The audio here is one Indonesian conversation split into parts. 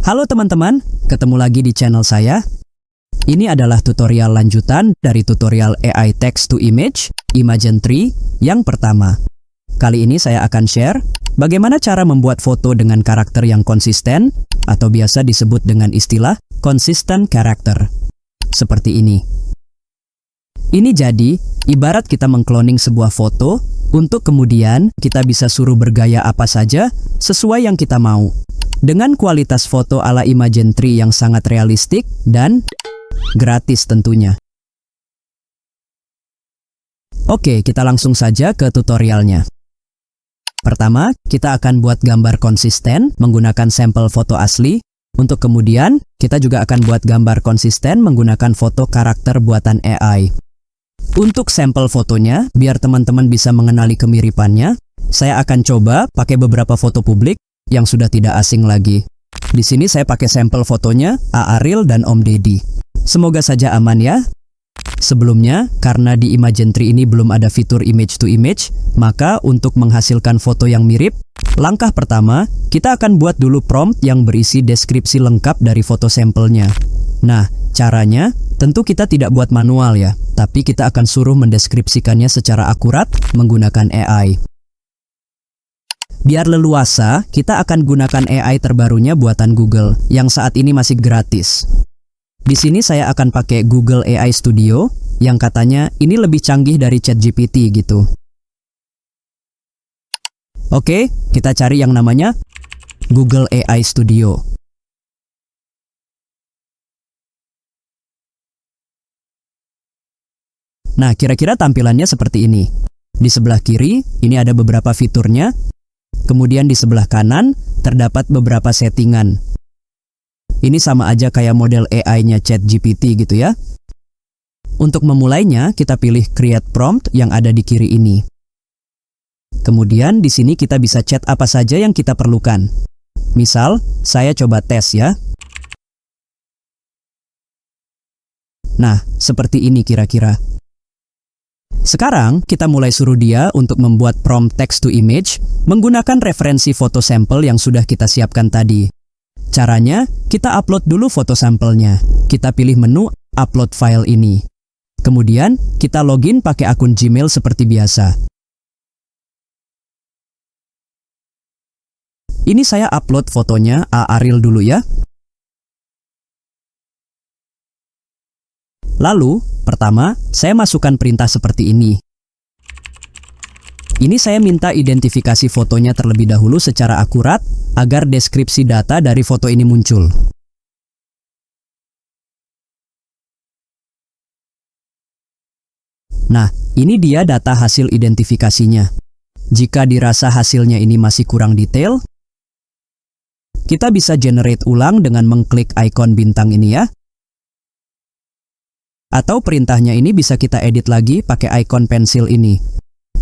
Halo teman-teman, ketemu lagi di channel saya. Ini adalah tutorial lanjutan dari tutorial AI Text to Image, Imagen 3, yang pertama. Kali ini saya akan share bagaimana cara membuat foto dengan karakter yang konsisten, atau biasa disebut dengan istilah consistent character. Seperti ini. Ini jadi, ibarat kita mengcloning sebuah foto, untuk kemudian kita bisa suruh bergaya apa saja sesuai yang kita mau. Dengan kualitas foto ala Imagen 3 yang sangat realistik dan gratis tentunya. Oke, kita langsung saja ke tutorialnya. Pertama, kita akan buat gambar konsisten menggunakan sampel foto asli. Untuk kemudian, kita juga akan buat gambar konsisten menggunakan foto karakter buatan AI. Untuk sampel fotonya, biar teman-teman bisa mengenali kemiripannya, saya akan coba pakai beberapa foto publik yang sudah tidak asing lagi. Di sini saya pakai sampel fotonya Aaryl dan Om Deddy. Semoga saja aman ya. Sebelumnya, karena di Imagen 3 ini belum ada fitur image to image, maka untuk menghasilkan foto yang mirip, langkah pertama, kita akan buat dulu prompt yang berisi deskripsi lengkap dari foto sampelnya. Nah, caranya tentu kita tidak buat manual ya, tapi kita akan suruh mendeskripsikannya secara akurat menggunakan AI. Biar leluasa, kita akan gunakan AI terbarunya buatan Google yang saat ini masih gratis. Di sini saya akan pakai Google AI Studio yang katanya ini lebih canggih dari ChatGPT gitu. Oke, kita cari yang namanya Google AI Studio. Nah, kira-kira tampilannya seperti ini. Di sebelah kiri, ini ada beberapa fiturnya. Kemudian di sebelah kanan, terdapat beberapa settingan. Ini sama aja kayak model AI-nya ChatGPT gitu ya. Untuk memulainya, kita pilih Create Prompt yang ada di kiri ini. Kemudian di sini kita bisa chat apa saja yang kita perlukan. Misal, saya coba tes ya. Nah, seperti ini kira-kira. Sekarang, kita mulai suruh dia untuk membuat prompt text to image menggunakan referensi foto sampel yang sudah kita siapkan tadi. Caranya, kita upload dulu foto sampelnya. Kita pilih menu upload file ini. Kemudian, kita login pakai akun Gmail seperti biasa. Ini saya upload fotonya Aaryl dulu ya. Lalu, pertama, saya masukkan perintah seperti ini. Ini saya minta identifikasi fotonya terlebih dahulu secara akurat, agar deskripsi data dari foto ini muncul. Nah, ini dia data hasil identifikasinya. Jika dirasa hasilnya ini masih kurang detail, kita bisa generate ulang dengan mengklik ikon bintang ini ya. Atau perintahnya ini bisa kita edit lagi pakai ikon pensil ini.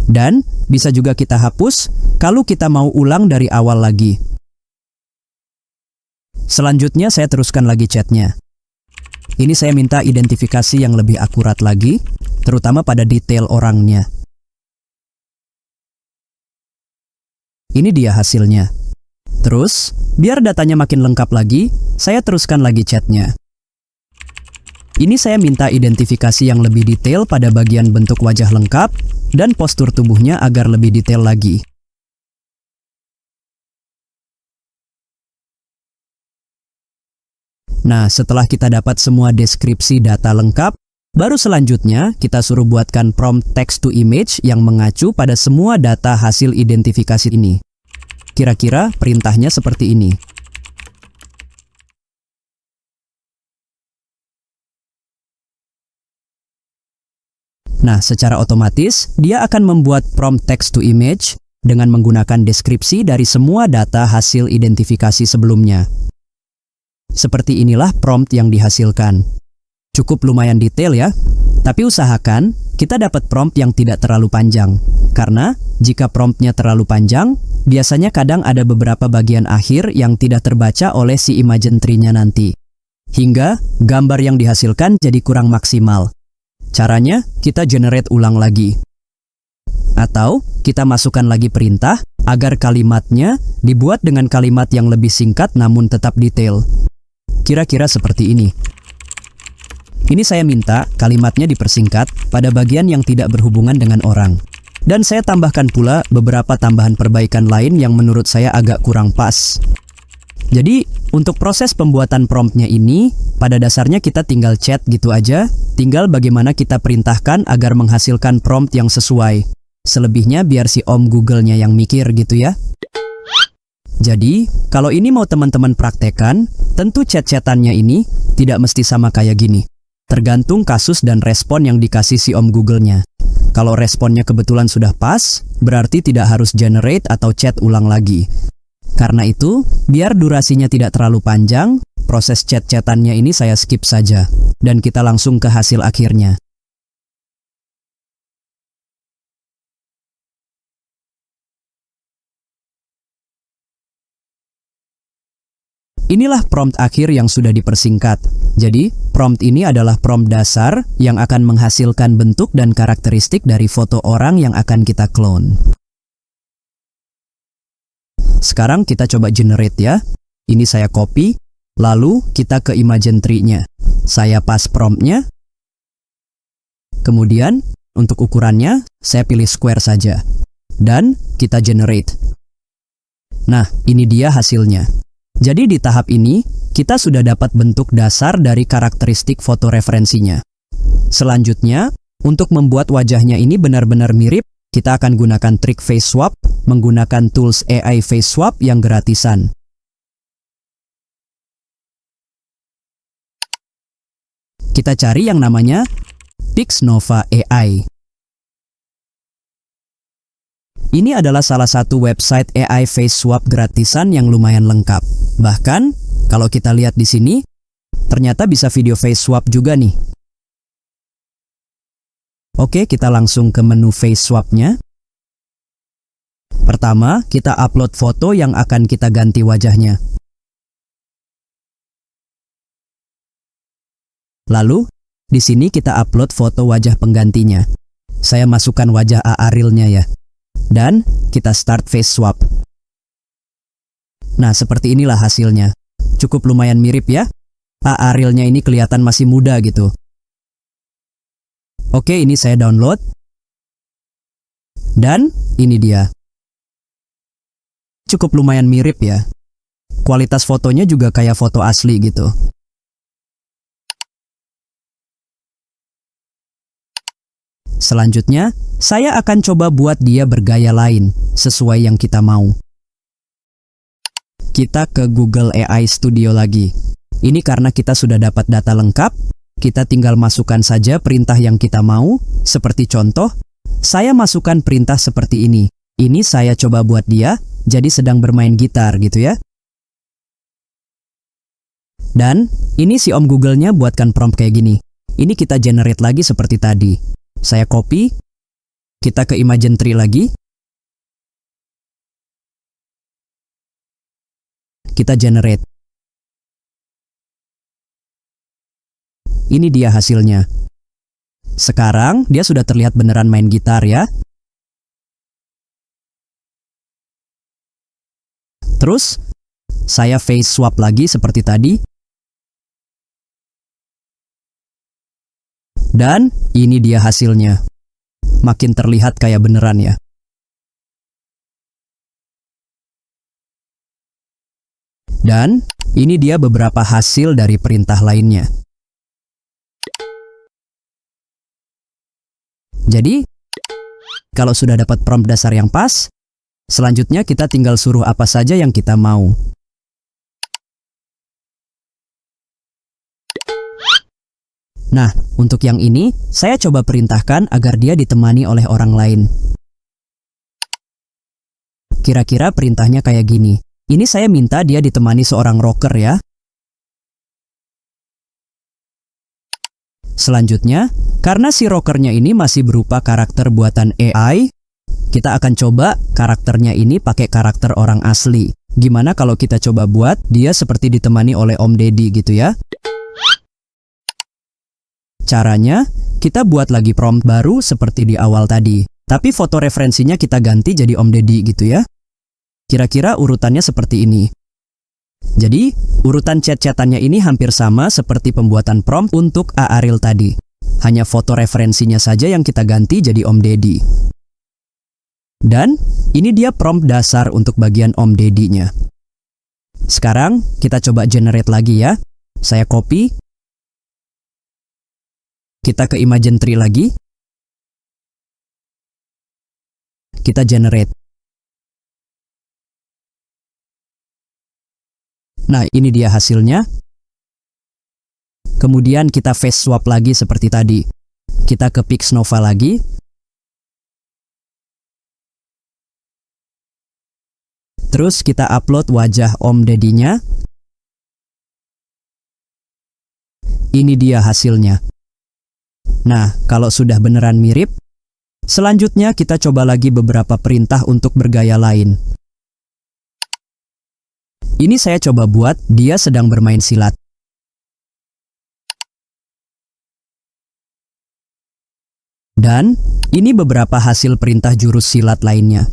Dan bisa juga kita hapus kalau kita mau ulang dari awal lagi. Selanjutnya saya teruskan lagi chatnya. Ini saya minta identifikasi yang lebih akurat lagi, terutama pada detail orangnya. Ini dia hasilnya. Terus, biar datanya makin lengkap lagi, saya teruskan lagi chatnya. Ini saya minta identifikasi yang lebih detail pada bagian bentuk wajah lengkap dan postur tubuhnya agar lebih detail lagi. Nah, setelah kita dapat semua deskripsi data lengkap, baru selanjutnya kita suruh buatkan prompt text to image yang mengacu pada semua data hasil identifikasi ini. Kira-kira perintahnya seperti ini. Nah, secara otomatis, dia akan membuat prompt text to image dengan menggunakan deskripsi dari semua data hasil identifikasi sebelumnya. Seperti inilah prompt yang dihasilkan. Cukup lumayan detail ya, tapi usahakan kita dapat prompt yang tidak terlalu panjang. Karena jika promptnya terlalu panjang, biasanya kadang ada beberapa bagian akhir yang tidak terbaca oleh si Imagen 3-nya nanti. Hingga gambar yang dihasilkan jadi kurang maksimal. Caranya, kita generate ulang lagi. Atau kita masukkan lagi perintah agar kalimatnya dibuat dengan kalimat yang lebih singkat namun tetap detail. Kira-kira seperti ini. Ini saya minta kalimatnya dipersingkat pada bagian yang tidak berhubungan dengan orang. Dan saya tambahkan pula beberapa tambahan perbaikan lain yang menurut saya agak kurang pas. Jadi, untuk proses pembuatan promptnya ini, pada dasarnya kita tinggal chat gitu aja, tinggal bagaimana kita perintahkan agar menghasilkan prompt yang sesuai. Selebihnya biar si Om Google-nya yang mikir gitu ya. Jadi, kalau ini mau teman-teman praktekan, tentu chat-chatannya ini tidak mesti sama kayak gini. Tergantung kasus dan respon yang dikasih si Om Google-nya. Kalau responnya kebetulan sudah pas, berarti tidak harus generate atau chat ulang lagi. Karena itu, biar durasinya tidak terlalu panjang, proses chat-chatannya ini saya skip saja. Dan kita langsung ke hasil akhirnya. Inilah prompt akhir yang sudah dipersingkat. Jadi, prompt ini adalah prompt dasar yang akan menghasilkan bentuk dan karakteristik dari foto orang yang akan kita clone. Sekarang kita coba generate ya. Ini saya copy, lalu kita ke Imagen Tree-nya. Saya pas promptnya. Kemudian, untuk ukurannya, saya pilih square saja. Dan kita generate. Nah, ini dia hasilnya. Jadi di tahap ini, kita sudah dapat bentuk dasar dari karakteristik foto referensinya. Selanjutnya, untuk membuat wajahnya ini benar-benar mirip, kita akan gunakan trik face swap menggunakan tools AI face swap yang gratisan. Kita cari yang namanya Pixnova AI. Ini adalah salah satu website AI face swap gratisan yang lumayan lengkap. Bahkan, kalau kita lihat di sini, ternyata bisa video face swap juga nih. Oke, kita langsung ke menu face swap-nya. Pertama, kita upload foto yang akan kita ganti wajahnya. Lalu, di sini kita upload foto wajah penggantinya. Saya masukkan wajah Aarilnya ya. Dan kita start face swap. Nah, seperti inilah hasilnya. Cukup lumayan mirip ya. Aarilnya ini kelihatan masih muda gitu. Oke, ini saya download. Dan ini dia. Cukup lumayan mirip ya. Kualitas fotonya juga kayak foto asli gitu. Selanjutnya, saya akan coba buat dia bergaya lain, sesuai yang kita mau. Kita ke Google AI Studio lagi. Ini karena kita sudah dapat data lengkap, kita tinggal masukkan saja perintah yang kita mau, seperti contoh, saya masukkan perintah seperti ini. Ini saya coba buat dia, jadi sedang bermain gitar gitu ya. Dan, ini si Om Google-nya buatkan prompt kayak gini. Ini kita generate lagi seperti tadi. Saya copy. Kita ke Imagen Tree lagi. Kita generate. Ini dia hasilnya. Sekarang dia sudah terlihat beneran main gitar ya. Terus, saya face swap lagi seperti tadi. Dan ini dia hasilnya. Makin terlihat kayak beneran ya. Dan ini dia beberapa hasil dari perintah lainnya. Jadi, kalau sudah dapat prompt dasar yang pas, selanjutnya kita tinggal suruh apa saja yang kita mau. Nah, untuk yang ini, saya coba perintahkan agar dia ditemani oleh orang lain. Kira-kira perintahnya kayak gini. Ini saya minta dia ditemani seorang rocker ya. Selanjutnya, karena si rockernya ini masih berupa karakter buatan AI, kita akan coba karakternya ini pakai karakter orang asli. Gimana kalau kita coba buat dia seperti ditemani oleh Om Deddy gitu ya? Caranya, kita buat lagi prompt baru seperti di awal tadi. Tapi foto referensinya kita ganti jadi Om Deddy gitu ya. Kira-kira urutannya seperti ini. Jadi, urutan chat-chatannya ini hampir sama seperti pembuatan prompt untuk A. Ariel tadi. Hanya foto referensinya saja yang kita ganti jadi Om Deddy. Dan, ini dia prompt dasar untuk bagian Om Deddy-nya. Sekarang, kita coba generate lagi ya. Saya copy. Kita ke Imagen Tree lagi. Kita generate. Nah, ini dia hasilnya. Kemudian kita face swap lagi seperti tadi. Kita ke PixNova lagi. Terus kita upload wajah Om Deddy-nya. Ini dia hasilnya. Nah, kalau sudah beneran mirip, selanjutnya kita coba lagi beberapa perintah untuk bergaya lain. Ini saya coba buat dia sedang bermain silat. Dan ini beberapa hasil perintah jurus silat lainnya.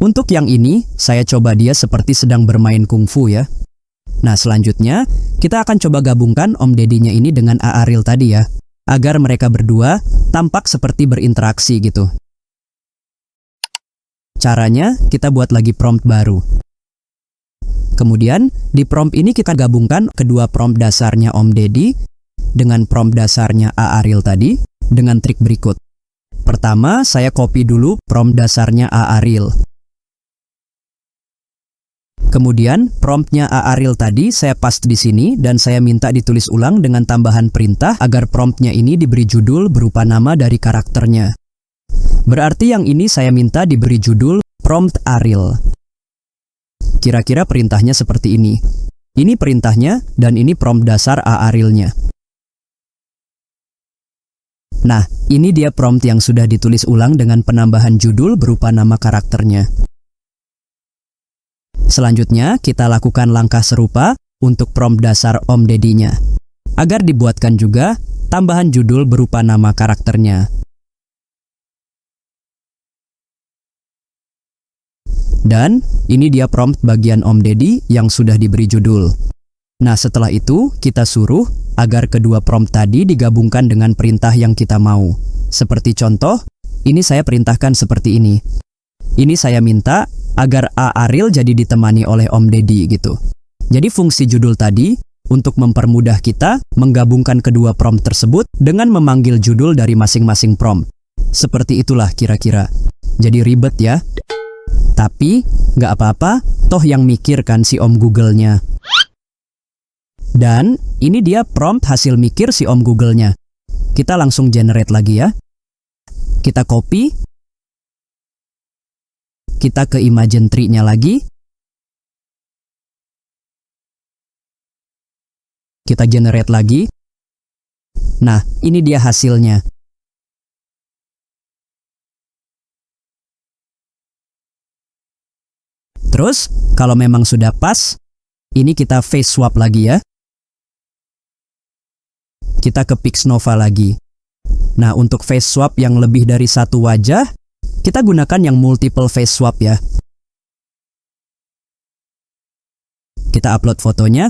Untuk yang ini, saya coba dia seperti sedang bermain kungfu ya. Nah, selanjutnya kita akan coba gabungkan Om Deddy-nya ini dengan A. Ariel tadi ya, agar mereka berdua tampak seperti berinteraksi gitu. Caranya, kita buat lagi prompt baru. Kemudian, di prompt ini kita gabungkan kedua prompt dasarnya Om Deddy dengan prompt dasarnya A. Ariel tadi dengan trik berikut. Pertama, saya copy dulu prompt dasarnya A. Ariel. Kemudian, promptnya A. Ariel tadi saya paste di sini dan saya minta ditulis ulang dengan tambahan perintah agar promptnya ini diberi judul berupa nama dari karakternya. Berarti yang ini saya minta diberi judul prompt Ariel. Kira-kira perintahnya seperti ini. Ini perintahnya dan ini prompt dasar A. Ariel-nya. Nah, ini dia prompt yang sudah ditulis ulang dengan penambahan judul berupa nama karakternya. Selanjutnya, kita lakukan langkah serupa untuk prompt dasar Om Deddy-nya, agar dibuatkan juga tambahan judul berupa nama karakternya. Dan ini dia prompt bagian Om Deddy yang sudah diberi judul. Nah, setelah itu kita suruh agar kedua prompt tadi digabungkan dengan perintah yang kita mau. Seperti contoh, ini saya perintahkan seperti ini. Ini saya minta agar A. Ariel jadi ditemani oleh Om Deddy gitu. Jadi fungsi judul tadi untuk mempermudah kita menggabungkan kedua prompt tersebut dengan memanggil judul dari masing-masing prompt. Seperti itulah kira-kira. Jadi ribet ya. Tapi nggak apa-apa, toh yang mikir kan si Om Google-nya. Dan ini dia prompt hasil mikir si Om Google-nya. Kita langsung generate lagi ya. Kita copy. Kita ke Imagen Tree-nya lagi. Kita generate lagi. Nah, ini dia hasilnya. Terus, kalau memang sudah pas, ini kita face swap lagi ya. Kita ke PixNova lagi. Nah, untuk face swap yang lebih dari satu wajah, kita gunakan yang multiple face swap ya. Kita upload fotonya.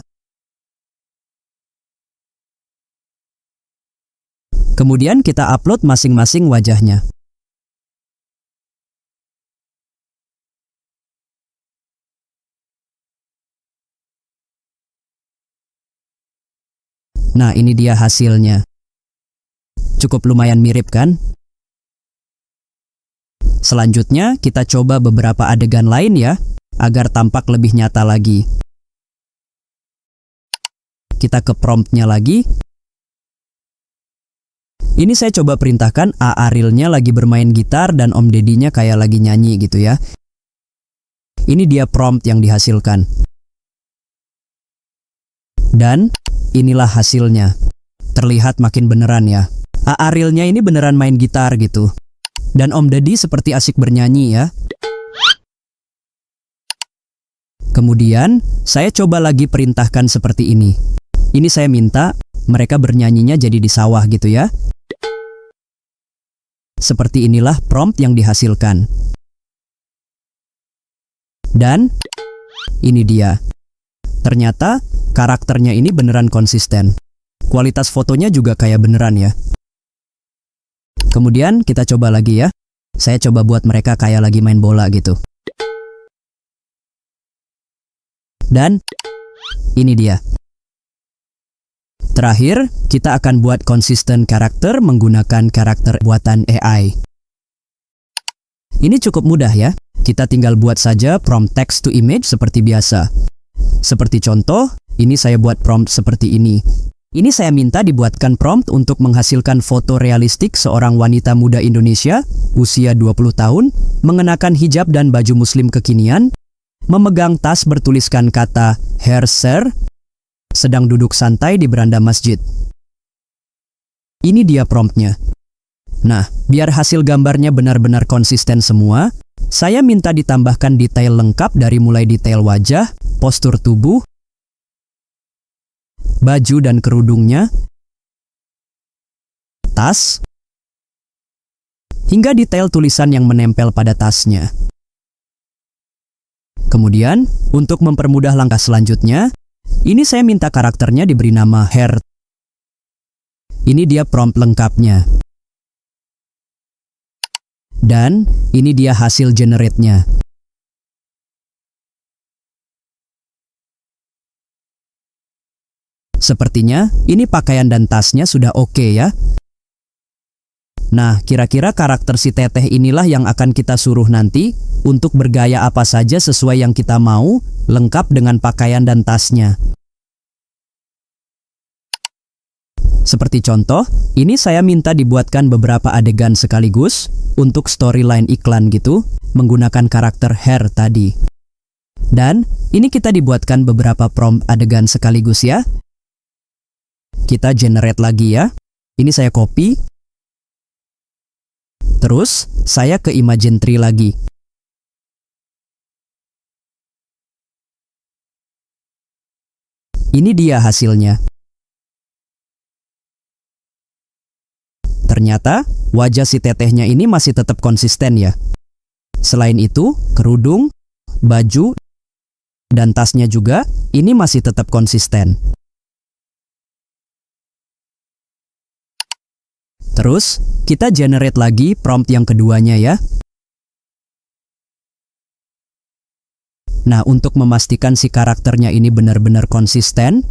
Kemudian kita upload masing-masing wajahnya. Nah, ini dia hasilnya. Cukup lumayan mirip kan? Selanjutnya, kita coba beberapa adegan lain ya, agar tampak lebih nyata lagi. Kita ke promptnya lagi. Ini saya coba perintahkan A. Ariel-nya lagi bermain gitar dan Om Deddy-nya kayak lagi nyanyi gitu ya. Ini dia prompt yang dihasilkan. Dan inilah hasilnya. Terlihat makin beneran ya. A. Ariel-nya ini beneran main gitar gitu. Dan Om Deddy seperti asik bernyanyi ya. Kemudian, saya coba lagi perintahkan seperti ini. Ini saya minta mereka bernyanyinya jadi di sawah gitu ya. Seperti inilah prompt yang dihasilkan. Dan ini dia. Ternyata karakternya ini beneran konsisten. Kualitas fotonya juga kayak beneran ya. Kemudian kita coba lagi ya. Saya coba buat mereka kayak lagi main bola gitu. Dan ini dia. Terakhir, kita akan buat konsisten karakter menggunakan karakter buatan AI. Ini cukup mudah ya. Kita tinggal buat saja prompt text to image seperti biasa. Seperti contoh, ini saya buat prompt seperti ini. Ini saya minta dibuatkan prompt untuk menghasilkan foto realistik seorang wanita muda Indonesia, usia 20 tahun, mengenakan hijab dan baju muslim kekinian, memegang tas bertuliskan kata hair sir, sedang duduk santai di beranda masjid. Ini dia promptnya. Nah, biar hasil gambarnya benar-benar konsisten semua, saya minta ditambahkan detail lengkap dari mulai detail wajah, postur tubuh, baju dan kerudungnya, tas, hingga detail tulisan yang menempel pada tasnya. Kemudian, untuk mempermudah langkah selanjutnya, ini saya minta karakternya diberi nama Hair. Ini dia prompt lengkapnya. Dan ini dia hasil generate-nya. Sepertinya ini pakaian dan tasnya sudah oke ya. Nah, kira-kira karakter si teteh inilah yang akan kita suruh nanti untuk bergaya apa saja sesuai yang kita mau, lengkap dengan pakaian dan tasnya. Seperti contoh, ini saya minta dibuatkan beberapa adegan sekaligus untuk storyline iklan gitu, menggunakan karakter hair tadi. Dan ini kita dibuatkan beberapa prompt adegan sekaligus ya. Kita generate lagi ya. Ini saya copy. Terus, saya ke Imagen3 lagi. Ini dia hasilnya. Ternyata, wajah si tetehnya ini masih tetap konsisten ya. Selain itu, kerudung, baju, dan tasnya juga, ini masih tetap konsisten. Terus, kita generate lagi prompt yang keduanya ya. Nah, untuk memastikan si karakternya ini benar-benar konsisten,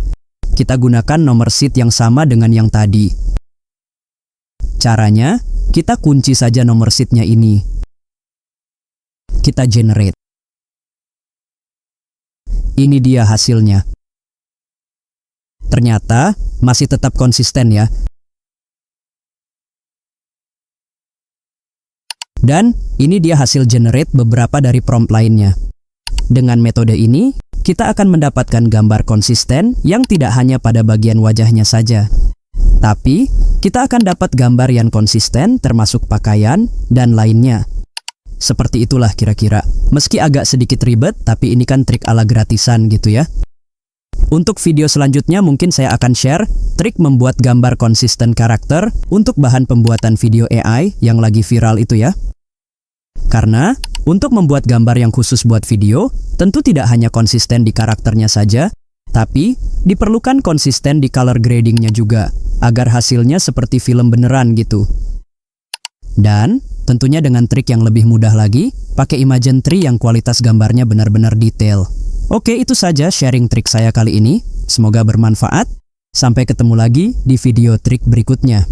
kita gunakan nomor seed yang sama dengan yang tadi. Caranya, kita kunci saja nomor seed-nya ini. Kita generate. Ini dia hasilnya. Ternyata, masih tetap konsisten ya. Dan ini dia hasil generate beberapa dari prompt lainnya. Dengan metode ini, kita akan mendapatkan gambar konsisten yang tidak hanya pada bagian wajahnya saja. Tapi, kita akan dapat gambar yang konsisten termasuk pakaian dan lainnya. Seperti itulah kira-kira. Meski agak sedikit ribet, tapi ini kan trik ala gratisan gitu ya. Untuk video selanjutnya mungkin saya akan share trik membuat gambar konsisten karakter untuk bahan pembuatan video AI yang lagi viral itu ya. Karena untuk membuat gambar yang khusus buat video, tentu tidak hanya konsisten di karakternya saja, tapi diperlukan konsisten di color gradingnya juga, agar hasilnya seperti film beneran gitu. Dan tentunya dengan trik yang lebih mudah lagi, pakai Imagen3 yang kualitas gambarnya benar-benar detail. Oke, itu saja sharing trik saya kali ini. Semoga bermanfaat. Sampai ketemu lagi di video trik berikutnya.